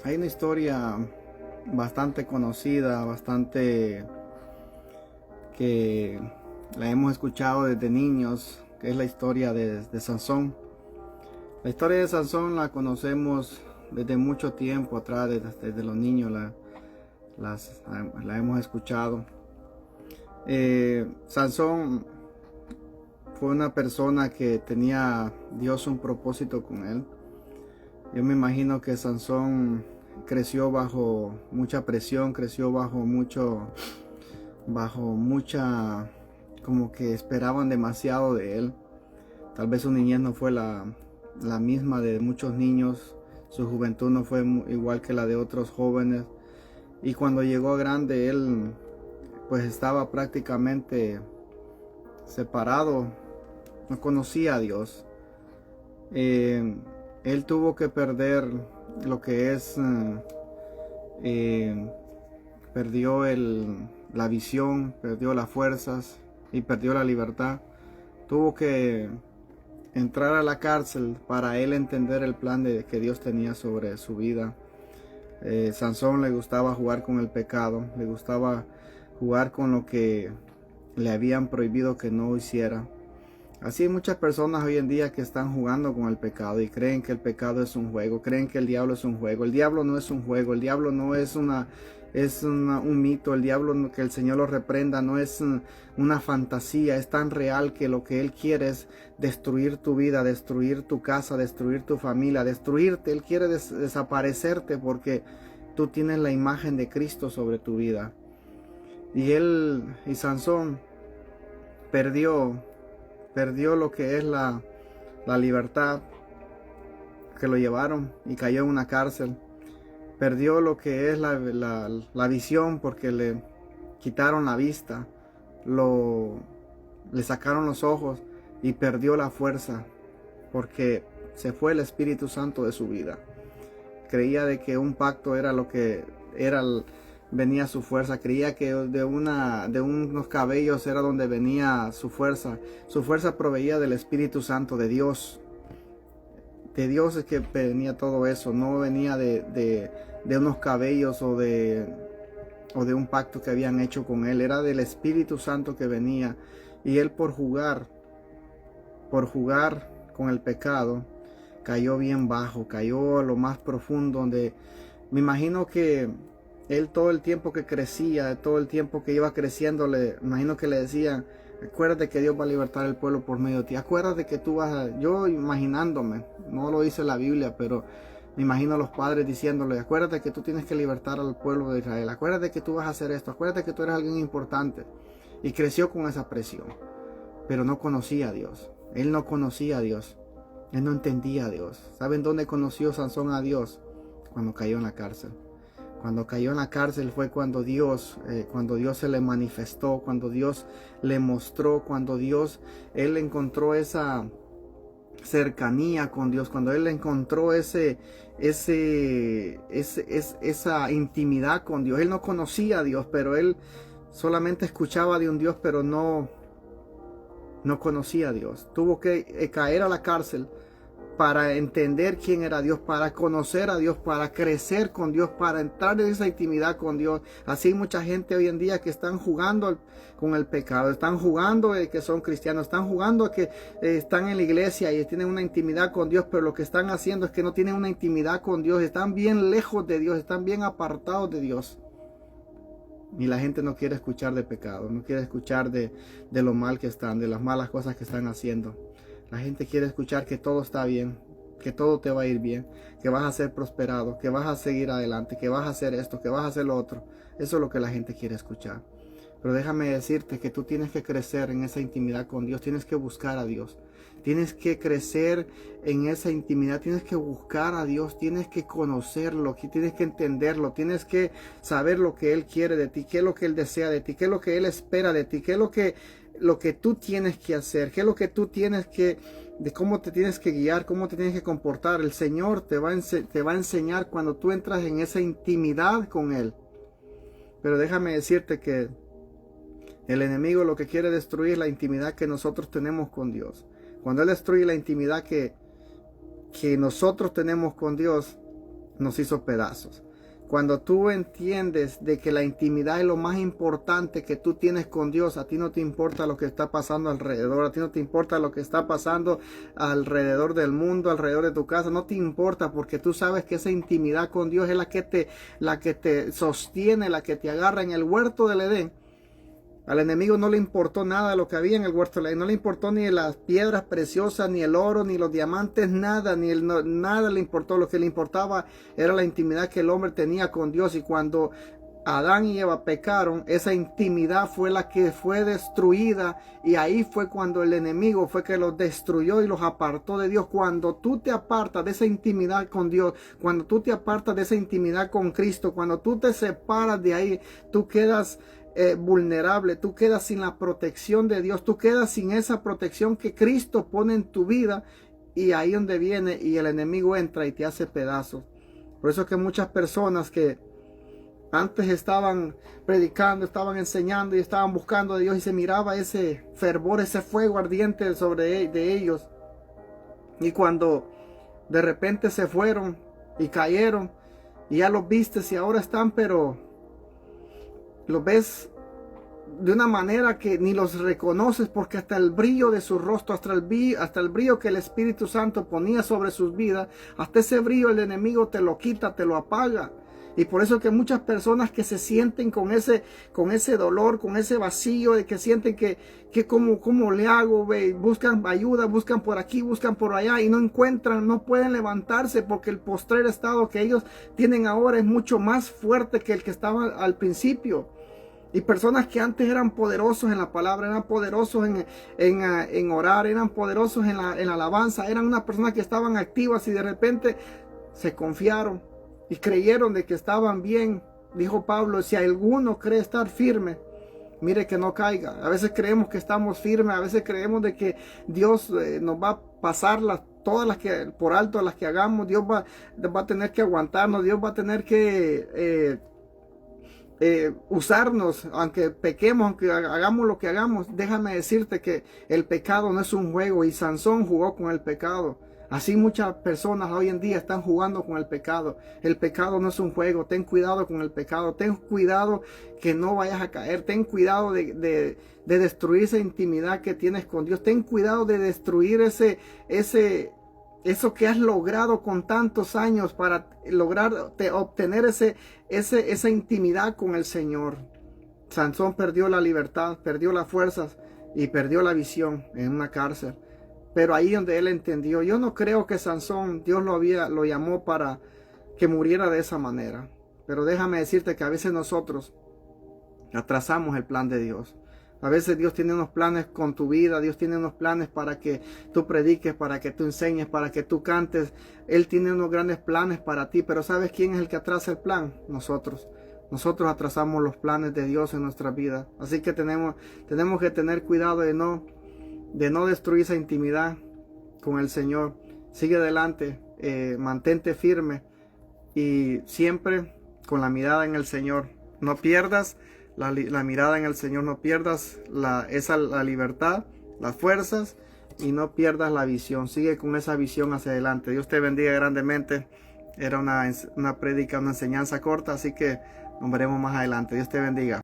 Hay una historia bastante conocida, bastante que la hemos escuchado desde niños, que es la historia de Sansón. La historia de Sansón la conocemos desde mucho tiempo atrás, desde los niños la hemos escuchado. Sansón fue una persona que tenía Dios un propósito con él. Yo me imagino que Sansón creció bajo mucha presión, creció bajo mucha, como que esperaban demasiado de él. Tal vez su niñez no fue la misma de muchos niños, su juventud no fue igual que la de otros jóvenes, y cuando llegó grande él pues estaba prácticamente separado, no conocía a Dios. Él tuvo que perder lo que es, perdió la visión, perdió las fuerzas y perdió la libertad. Tuvo que entrar a la cárcel para él entender el plan que Dios tenía sobre su vida. Sansón le gustaba jugar con el pecado, le gustaba jugar con lo que le habían prohibido que no hiciera. Así hay muchas personas hoy en día que están jugando con el pecado y creen que el pecado es un juego, creen que el diablo es un juego. El diablo no es un juego, el diablo no es un mito, el diablo, que el Señor lo reprenda, no es una fantasía, es tan real que lo que Él quiere es destruir tu vida, destruir tu casa, destruir tu familia, destruirte. Él quiere desaparecerte porque tú tienes la imagen de Cristo sobre tu vida. Y Sansón perdió lo que es la libertad, que lo llevaron y cayó en una cárcel. Perdió lo que es la visión porque le quitaron la vista, le sacaron los ojos, y perdió la fuerza porque se fue el Espíritu Santo de su vida. Creía de que un pacto era lo que era, venía su fuerza. Creía que de unos cabellos era donde venía su fuerza. Su fuerza provenía del Espíritu Santo, de Dios. De Dios es que venía todo eso, no venía de unos cabellos o de un pacto que habían hecho con él. Era del Espíritu Santo que venía. Y él por jugar con el pecado, cayó bien bajo, cayó a lo más profundo, donde me imagino que él, todo el tiempo que crecía, todo el tiempo que iba creciendo, me imagino que le decían: acuérdate que Dios va a libertar al pueblo por medio de ti, acuérdate que tú vas a... Yo imaginándome, no lo dice la Biblia, pero me imagino a los padres diciéndole: acuérdate que tú tienes que libertar al pueblo de Israel, acuérdate que tú vas a hacer esto, acuérdate que tú eres alguien importante. Y creció con esa presión, pero no conocía a Dios. Él no conocía a Dios, él no entendía a Dios. ¿Saben dónde conoció Sansón a Dios? Cuando cayó en la cárcel. Cuando cayó en la cárcel fue cuando Dios se le manifestó, cuando Dios le mostró, cuando él encontró esa cercanía con Dios, cuando él encontró esa intimidad con Dios. Él no conocía a Dios, pero él solamente escuchaba de un Dios, pero no conocía a Dios. Tuvo que caer a la cárcel para entender quién era Dios, para conocer a Dios, para crecer con Dios, para entrar en esa intimidad con Dios. Así hay mucha gente hoy en día que están jugando con el pecado, están jugando que son cristianos, están jugando que están en la iglesia y tienen una intimidad con Dios, pero lo que están haciendo es que no tienen una intimidad con Dios, están bien lejos de Dios, están bien apartados de Dios. Y la gente no quiere escuchar de pecado, no quiere escuchar de lo mal que están, de las malas cosas que están haciendo. La gente quiere escuchar que todo está bien, que todo te va a ir bien, que vas a ser prosperado, que vas a seguir adelante, que vas a hacer esto, que vas a hacer lo otro. Eso es lo que la gente quiere escuchar. Pero déjame decirte que tú tienes que crecer en esa intimidad con Dios, tienes que buscar a Dios. Tienes que crecer en esa intimidad, tienes que buscar a Dios, tienes que conocerlo, tienes que entenderlo, tienes que saber lo que Él quiere de ti, qué es lo que Él desea de ti, qué es lo que Él espera de ti, qué es lo que tú tienes que hacer, qué es lo que tú tienes que, de cómo te tienes que guiar, cómo te tienes que comportar. El Señor te va a enseñar cuando tú entras en esa intimidad con Él. Pero déjame decirte que el enemigo lo que quiere destruir es la intimidad que nosotros tenemos con Dios. Cuando Él destruye la intimidad que nosotros tenemos con Dios, nos hizo pedazos. Cuando tú entiendes de que la intimidad es lo más importante que tú tienes con Dios, a ti no te importa lo que está pasando alrededor, a ti no te importa lo que está pasando alrededor del mundo, alrededor de tu casa, no te importa, porque tú sabes que esa intimidad con Dios es la que te sostiene, la que te agarra. En el huerto del Edén, al enemigo no le importó nada de lo que había en el huerto del Edén, no le importó ni las piedras preciosas, ni el oro, ni los diamantes, nada, nada le importó. Lo que le importaba era la intimidad que el hombre tenía con Dios. Y cuando Adán y Eva pecaron, esa intimidad fue la que fue destruida, y ahí fue cuando el enemigo fue que los destruyó y los apartó de Dios. Cuando tú te apartas de esa intimidad con Dios, cuando tú te apartas de esa intimidad con Cristo, cuando tú te separas de ahí, tú quedas vulnerable, tú quedas sin la protección de Dios, tú quedas sin esa protección que Cristo pone en tu vida, y ahí donde viene y el enemigo entra y te hace pedazos. Por eso que muchas personas que antes estaban predicando, estaban enseñando y estaban buscando a Dios, y se miraba ese fervor, ese fuego ardiente de ellos, y cuando de repente se fueron y cayeron, y ya los vistes y ahora están, pero los ves de una manera que ni los reconoces, porque hasta el brillo de su rostro, hasta el brillo que el Espíritu Santo ponía sobre sus vidas, hasta ese brillo el enemigo te lo quita, te lo apaga. Y por eso que muchas personas que se sienten con ese dolor, con ese vacío, de que sienten que cómo le hago, buscan ayuda, buscan por aquí, buscan por allá, y no encuentran, no pueden levantarse, porque el postrer estado que ellos tienen ahora es mucho más fuerte que el que estaba al principio. Y personas que antes eran poderosos en la palabra, eran poderosos en orar, eran poderosos en la alabanza, eran unas personas que estaban activas, y de repente se confiaron y creyeron de que estaban bien. Dijo Pablo: si alguno cree estar firme, mire que no caiga. A veces creemos que estamos firmes, a veces creemos de que Dios nos va a pasar todas las que por alto, las que hagamos. Dios va a tener que aguantarnos, Dios va a tener que usarnos, aunque pequemos, aunque hagamos lo que hagamos. Déjame decirte que el pecado no es un juego, y Sansón jugó con el pecado. Así muchas personas hoy en día están jugando con el pecado. El pecado no es un juego. Ten cuidado con el pecado. Ten cuidado que no vayas a caer. Ten cuidado de destruir esa intimidad que tienes con Dios. Ten cuidado de destruir eso que has logrado con tantos años para obtener esa intimidad con el Señor. Sansón perdió la libertad, perdió las fuerzas y perdió la visión en una cárcel. Pero ahí donde él entendió. Yo no creo que Sansón, Dios lo llamó para que muriera de esa manera. Pero déjame decirte que a veces nosotros atrasamos el plan de Dios. A veces Dios tiene unos planes con tu vida, Dios tiene unos planes para que tú prediques, para que tú enseñes, para que tú cantes. Él tiene unos grandes planes para ti, pero ¿sabes quién es el que atrasa el plan? Nosotros. Nosotros atrasamos los planes de Dios en nuestra vida. Así que tenemos que tener cuidado de no destruir esa intimidad con el Señor. Sigue adelante, mantente firme y siempre con la mirada en el Señor. No pierdas la mirada en el Señor, no pierdas la libertad, las fuerzas, y no pierdas la visión. Sigue con esa visión hacia adelante. Dios te bendiga grandemente. Era una prédica, una enseñanza corta, así que nos veremos más adelante. Dios te bendiga.